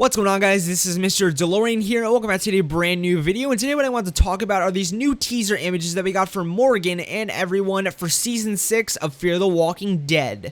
What's going on, guys? This is Mr. DeLORIAN here, and welcome back to a brand new video. And today what I want to talk about are these new teaser images that we got for Morgan and everyone for Season 6 of Fear the Walking Dead.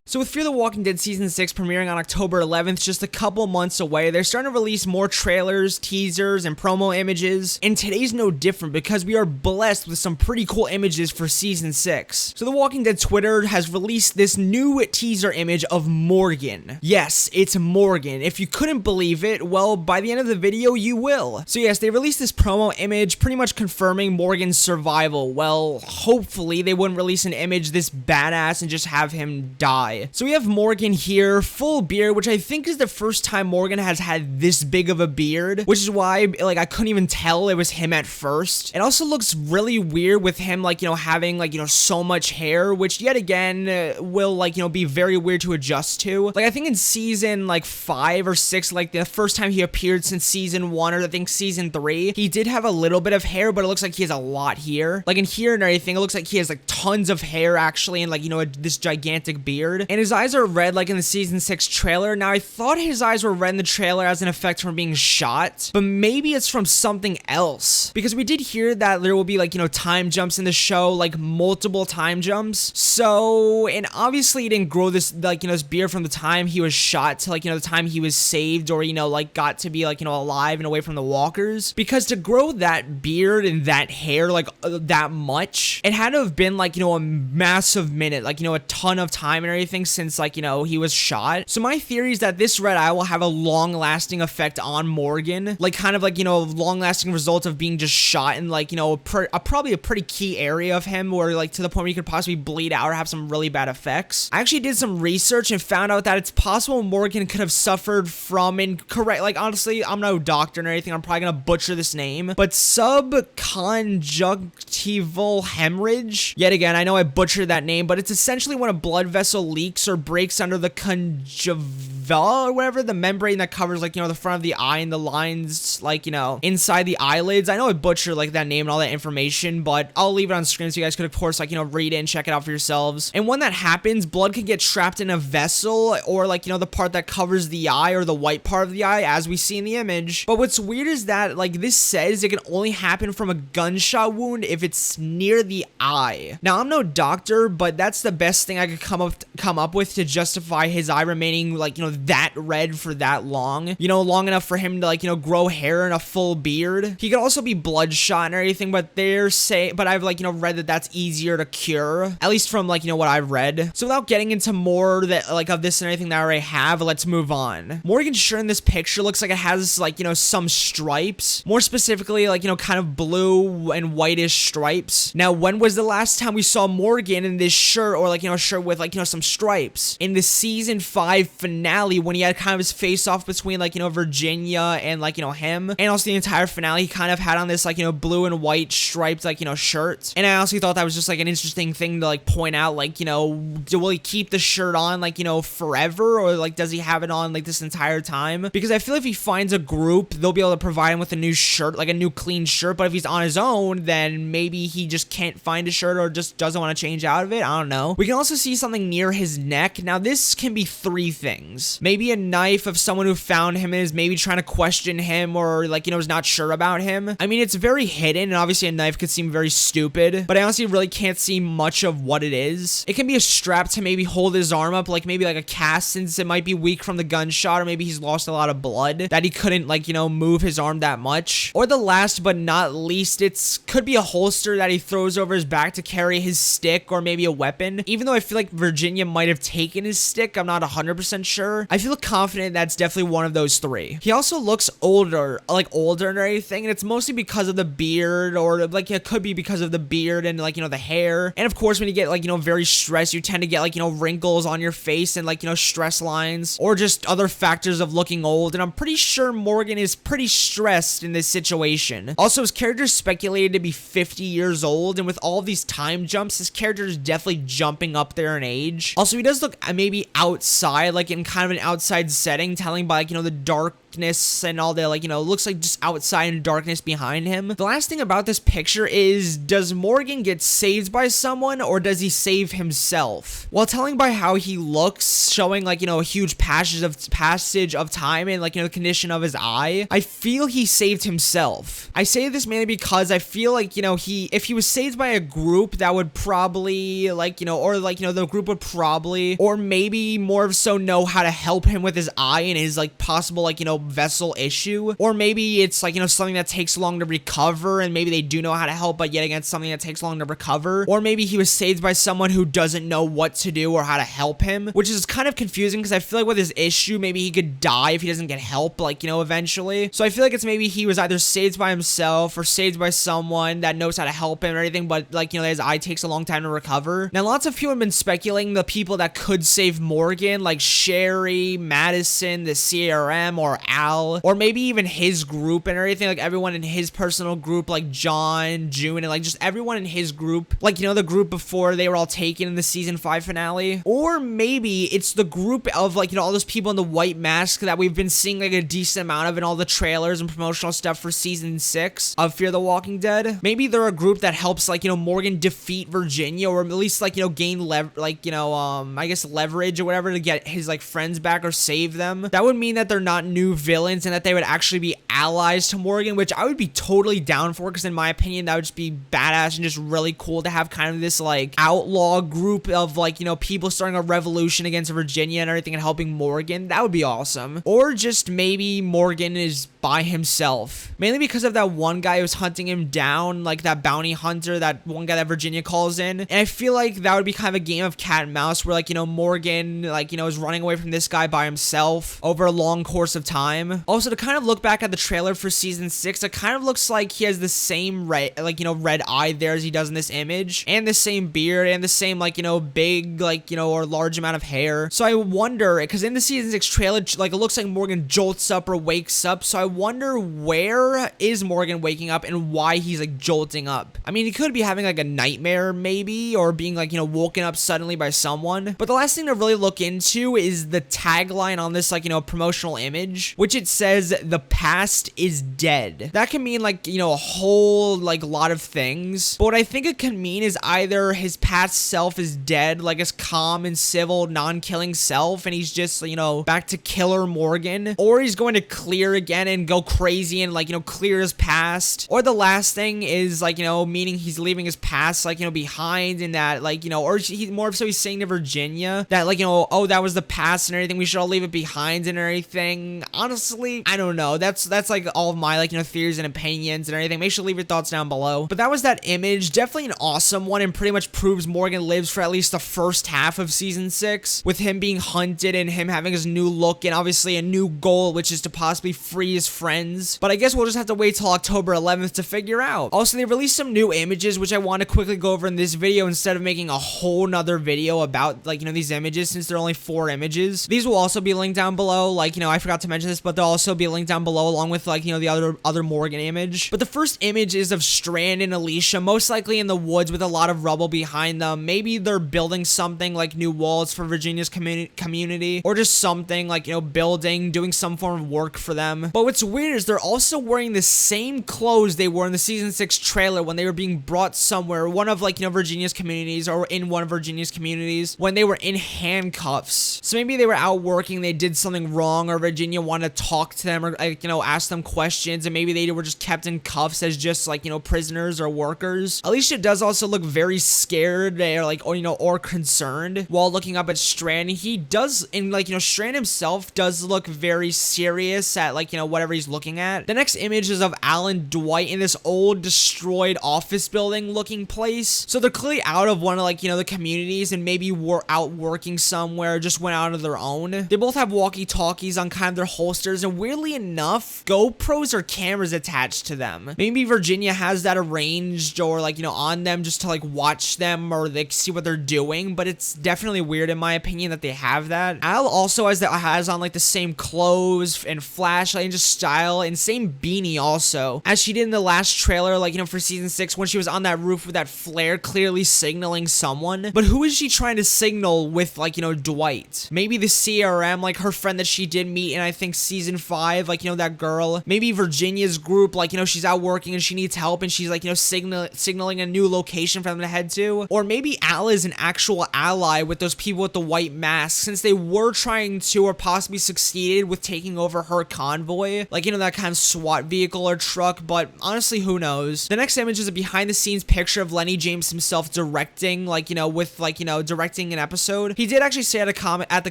So with Fear the Walking Dead Season 6 premiering on October 11th, just a couple months away, they're starting to release more trailers, teasers, and promo images, and today's no different because we are blessed with some pretty cool images for Season 6. So The Walking Dead Twitter has released this new teaser image of Morgan. Yes, it's Morgan. If you couldn't believe it, well, by the end of the video, you will. So yes, they released this promo image pretty much confirming Morgan's survival. Well, hopefully they wouldn't release an image this badass and just have him die. So we have Morgan here, full beard, which I think is the first time Morgan has had this big of a beard, which is why, like, I couldn't even tell it was him at first. It also looks really weird with him, like, having, like, so much hair, which yet again will, like, be very weird to adjust to. Like, I think in season, like, 5 or 6, like, the first time he appeared since season 1, or I think season 3, he did have a little bit of hair, but it looks like he has a lot here. Like, in here and everything, it looks like he has, like, tons of hair, actually, and, like, this gigantic beard. And his eyes are red like in the season 6 trailer. Now I thought his eyes were red in the trailer as an effect from being shot, but maybe it's from something else, because we did hear that there will be, like, time jumps in the show, like multiple time jumps. So, and obviously he didn't grow this, like, this beard from the time he was shot to, like, the time he was saved, or, like, got to be, like, alive and away from the walkers, because to grow that beard and that hair, like, that much, it had to have been, like, a massive minute, like, a ton of time and everything since, like, he was shot. So my theory is that this red eye will have a long-lasting effect on Morgan, like, kind of like, a long-lasting result of being just shot in, like, probably a pretty key area of him, where, like, to the point where he could possibly bleed out or have some really bad effects. I actually did some research and found out that it's possible Morgan could have suffered from, incorrect, like, honestly, I'm no doctor or anything, I'm probably gonna butcher this name, but subconjunctival hemorrhage. Yet again, I know I butchered that name, but it's essentially when a blood vessel leaks or breaks under the conjunctiva or whatever, the membrane that covers, like, the front of the eye and the lines, like, inside the eyelids. I know I butchered, like, that name and all that information, but I'll leave it on screen so you guys could, of course, like, read it and check it out for yourselves. And when that happens, blood can get trapped in a vessel, or, like, the part that covers the eye, or the white part of the eye, as we see in the image. But what's weird is that, like, this says it can only happen from a gunshot wound if it's near the eye. Now, I'm no doctor, but that's the best thing I could come up with to justify his eye remaining, like, that red for that long, long enough for him to, like, grow hair and a full beard. He could also be bloodshot and everything, but but I've, like, read that that's easier to cure, at least from, like, what I've read. So without getting into more that, like, of this and anything that I already have, let's move on. Morgan's shirt in this picture looks like it has, like, some stripes, more specifically, like, kind of blue and whitish stripes. Now, when was the last time we saw Morgan in this shirt, or, like, a shirt with, like, some stripes? In the season 5 finale, when he had kind of his face off between, like, Virginia and, like, him, and also the entire finale, he kind of had on this, like, blue and white striped, like, shirt. And I also thought that was just, like, an interesting thing to, like, point out, like, will he keep the shirt on, like, forever, or, like, does he have it on, like, this entire time? Because I feel if he finds a group, they'll be able to provide him with a new shirt, like a new clean shirt. But if he's on his own, then maybe he just can't find a shirt, or just doesn't want to change out of it. I don't know. We can also see something near his neck. Now, this can be 3 things. Maybe a knife of someone who found him and is maybe trying to question him, or, like, is not sure about him. I mean, it's very hidden, and obviously a knife could seem very stupid, but I honestly really can't see much of what it is. It can be a strap to maybe hold his arm up, like maybe like a cast, since it might be weak from the gunshot, or maybe he's lost a lot of blood that he couldn't, like, move his arm that much. Or the last but not least, could be a holster that he throws over his back to carry his stick, or maybe a weapon. Even though I feel like Virginia might have taken his stick, I'm not 100% sure. I feel confident that's definitely one of those 3. He also looks older, like older and everything, and it's mostly because of the beard, or, like, it could be because of the beard and, like, the hair. And of course, when you get, like, very stressed, you tend to get, like, wrinkles on your face and, like, stress lines, or just other factors of looking old. And I'm pretty sure Morgan is pretty stressed in this situation. Also, his character is speculated to be 50 years old, and with all these time jumps, his character is definitely jumping up there in age. Also, he does look maybe outside, like in kind of an outside setting, telling by, like, the dark darkness and all the, like, looks like just outside and darkness behind him. The last thing about this picture is, does Morgan get saved by someone or does he save himself? While telling by how he looks, showing, like, a huge passage of time and, like, the condition of his eye, I feel he saved himself. I say this mainly because I feel like, if he was saved by a group, that would probably, like, the group would probably, or maybe more so, know how to help him with his eye and his, like, possible, like, vessel issue. Or maybe it's, like, something that takes long to recover, and maybe they do know how to help, but yet again, something that takes long to recover. Or maybe he was saved by someone who doesn't know what to do or how to help him, which is kind of confusing because I feel like with his issue, maybe he could die if he doesn't get help, like, eventually. So I feel like it's maybe he was either saved by himself or saved by someone that knows how to help him or anything, but, like, his eye takes a long time to recover. Now, lots of people have been speculating the people that could save Morgan, like Sherry, Madison, the CRM, or Al, or maybe even his group and everything, like everyone in his personal group, like John, June, and like just everyone in his group, like, the group before they were all taken in the season 5 finale. Or maybe it's the group of, like, all those people in the white mask that we've been seeing, like, a decent amount of in all the trailers and promotional stuff for season 6 of Fear the Walking Dead. Maybe they're a group that helps, like, Morgan defeat Virginia, or at least, like, gain I guess leverage or whatever to get his, like, friends back or save them. That would mean that they're not new villains and that they would actually be allies to Morgan, which I would be totally down for, because in my opinion, that would just be badass and just really cool to have kind of this, like, outlaw group of, like, people starting a revolution against Virginia and everything and helping Morgan. That would be awesome. Or just maybe Morgan is by himself, mainly because of that one guy who's hunting him down, like that bounty hunter, that one guy that Virginia calls in. And I feel like that would be kind of a game of cat and mouse where, like, Morgan, like, is running away from this guy by himself over a long course of time. Also, to kind of look back at the trailer for season 6, it kind of looks like he has the same red eye there as he does in this image, and the same beard, and the same, like, big, like, or large amount of hair. So I wonder, because in the season 6 trailer, like, it looks like Morgan jolts up or wakes up, so I wonder where is Morgan waking up and why he's, like, jolting up. I mean, he could be having, like, a nightmare maybe, or being, like, woken up suddenly by someone. But the last thing to really look into is the tagline on this, like, promotional image, which it says, "The past is dead." That can mean, like, a whole, like, lot of things. But what I think it can mean is either his past self is dead, like his calm and civil, non-killing self, and he's just, back to killer Morgan, or he's going to clear again and go crazy and, like, clear his past. Or the last thing is, like, meaning he's leaving his past, like, behind, and that, like, or he more so he's saying to Virginia that, like, oh, that was the past and everything, we should all leave it behind and everything. Honestly, I don't know. That's like all of my, like, theories and opinions and everything. Make sure to leave your thoughts down below. But that was that image. Definitely an awesome one, and pretty much proves Morgan lives for at least the first half of season 6, with him being hunted and him having his new look and obviously a new goal, which is to possibly free his friends. But I guess we'll just have to wait till October 11th to figure out. Also, they released some new images, which I want to quickly go over in this video instead of making a whole nother video about, like, these images, since there are only 4 images. These will also be linked down below. Like, I forgot to mention this, but they'll also be linked down below along with, like, the other Morgan image. But the first image is of Strand and Alicia, most likely in the woods with a lot of rubble behind them. Maybe they're building something, like new walls for Virginia's community, or just something, like, doing some form of work for them. But what's weird is they're also wearing the same clothes they wore in the season 6 trailer when they were being brought somewhere, one of, like, Virginia's communities, or in one of Virginia's communities, when they were in handcuffs. So maybe they were out working, they did something wrong, or Virginia wanted to talk to them, or, like, ask them questions, and maybe they were just kept in cuffs as just, like, prisoners or workers. Alicia does also look very scared, or, like, or concerned while looking up at Strand. He does, and, like, Strand himself does look very serious at, like, whatever he's looking at. The next image is of Al and Dwight in this old destroyed office building looking place. So they're clearly out of one of, like, the communities, and maybe were out working somewhere, just went out of their own. They both have walkie-talkies on kind of their holsters, and weirdly enough, GoPros or cameras attached to them. Maybe Virginia has that arranged, or, like, on them just to, like, watch them, or, like, see what they're doing, but it's definitely weird in my opinion that they have that. Al also has on, like, the same clothes and flashlight and just style, and same beanie also, as she did in the last trailer, like, for season 6, when she was on that roof with that flare, clearly signaling someone. But who is she trying to signal with, like, Dwight? Maybe the CRM, like her friend that she did meet in, I think, season 5, like, you know, that girl, maybe Virginia's group, like, you know, she's out working and she needs help and she's like, you know, signaling a new location for them to head to. Or maybe Al is an actual ally with those people with the white masks, since they were trying to, or possibly succeeded with taking over her convoy, like, you know, that kind of SWAT vehicle or truck. But honestly, who knows? The next image is a behind the scenes picture of Lenny James himself directing, like, you know, with, like, you know, directing an episode. He did actually say at the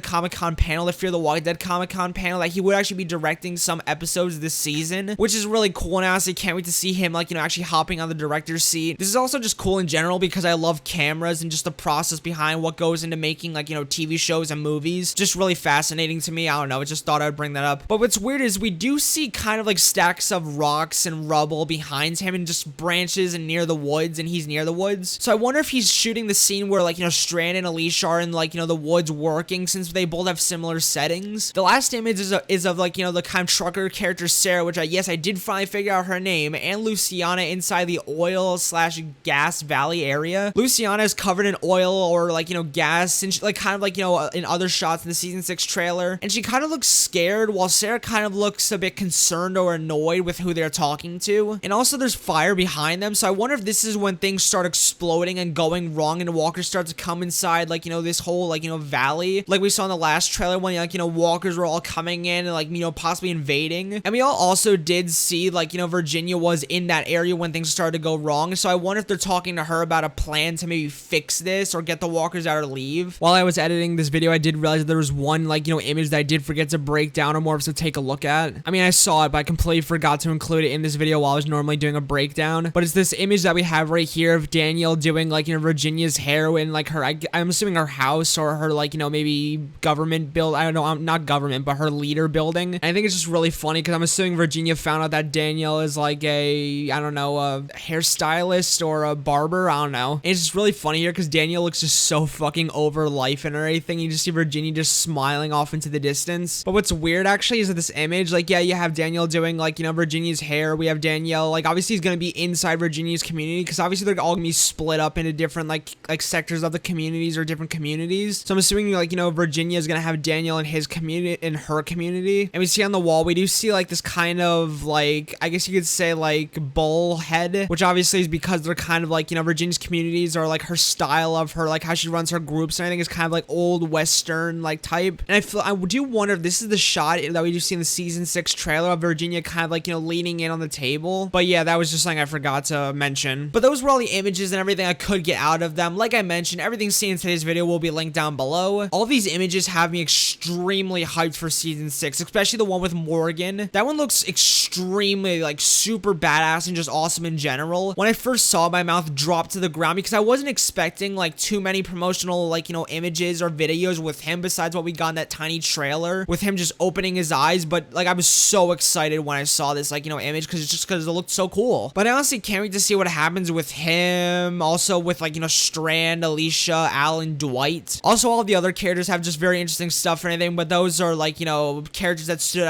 Comic-Con panel, the Fear the Walking Dead Comic-Con panel, that he would actually be directing some episodes this season, which is really cool, and honestly can't wait to see him, like, you know, actually hopping on the director's seat. This is also just cool in general because I love cameras and just the process behind what goes into making, like, you know, TV shows and movies. Just really fascinating to me. I don't know, I just thought I would bring that up. But what's weird is we do see kind of like stacks of rocks and rubble behind him and just branches and near the woods, and he's near the woods. So I wonder if he's shooting the scene where, like, you know, Strand and Alicia are in, like, you know, the woods working, since they both have similar settings. The last image is of like, you know, the kind of trucker character Sarah, which I did finally figure out her name, and Luciana inside the oil/gas valley area. Luciana is covered in oil or, like, you know, gas, and she, like, kind of like, you know, in other shots in the season 6 trailer, and she kind of looks scared, while Sarah kind of looks a bit concerned or annoyed with who they're talking to. And also there's fire behind them, so I wonder if this is when things start exploding and going wrong and walkers start to come inside, like, you know, this whole, like, you know, valley, like we saw in the last trailer when, like, you know, walkers were all coming in and, like, you know, possibly invading. And we all also did see, like, you know, Virginia was in that area when things started to go wrong, so I wonder if they're talking to her about a plan to maybe fix this or get the walkers out or leave. While I was editing this video, I did realize there was one, like, you know, image that I did forget to break down or more of to take a look at. I mean, I saw it, but I completely forgot to include it in this video while I was normally doing a breakdown. But it's this image that we have right here of Danielle doing, like, you know, Virginia's hair in, like, her, I'm assuming her house or her, like, you know, maybe government build, I don't know, not government, but her leader building. And I think it's just really funny because I'm assuming Virginia found out that Danielle is, like, a, I don't know, a hairstylist or a barber, I don't know. And it's just really funny here because Danielle looks just so fucking over life and everything. You just see Virginia just smiling off into the distance. But what's weird actually is that this image, like, yeah, you have Danielle doing, like, you know, Virginia's hair. We have Danielle, like, obviously he's gonna be inside Virginia's community because obviously they're all gonna be split up into different, like sectors of the communities or different communities. So I'm assuming, like, you know, Virginia is gonna have Danielle in his community, in her community. And we see on the wall, we do see, like, this kind of, like, I guess you could say, like, bull head, which obviously is because they're kind of, like, you know, Virginia's communities are, like, her style of her, like, how she runs her groups and everything is kind of, like, old Western, like, type. And I do wonder if this is the shot that we do see in the season 6 trailer of Virginia kind of, like, you know, leaning in on the table. But yeah, that was just something I forgot to mention. But those were all the images and everything I could get out of them. Like I mentioned, everything seen in today's video will be linked down below. All these images have me extremely hyped for season 6, especially the one with Morgan. That one looks extremely, like, super badass and just awesome in general. When I first saw it, my mouth dropped to the ground because I wasn't expecting, like, too many promotional, like, you know, images or videos with him besides what we got in that tiny trailer with him just opening his eyes. But, like, I was so excited when I saw this, like, you know, image because it looked so cool. But I honestly can't wait to see what happens with him, also with, like, you know, Strand, Alicia, Al, and Dwight. Also, all of the other characters have just very interesting stuff and anything, but those are, like, you know, characters that stood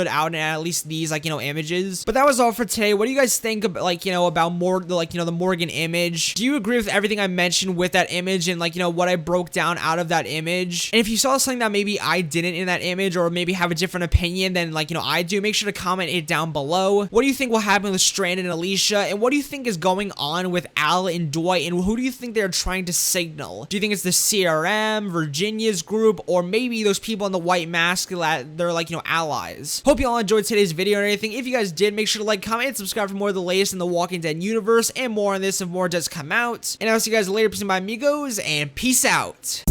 out in at least these, like, you know, images. But that was all for today. What do you guys think of, like, you know, about like, you know, the Morgan image? Do you agree with everything I mentioned with that image and, like, you know, what I broke down out of that image? And if you saw something that maybe I didn't in that image, or maybe have a different opinion than, like, you know, I do, make sure to comment it down below. What do you think will happen with Strand and Alicia? And what do you think is going on with Al and Dwight? And who do you think they're trying to signal? Do you think it's the CRM, Virginia's group, or maybe those people in the white mask that they're, like, you know, allies? Hope you all enjoyed today's video and everything. If you guys did, make sure to like, comment, and subscribe for more of the latest in the Walking Dead universe and more on this if more does come out. And I'll see you guys later. Peace and bye, amigos, and peace out.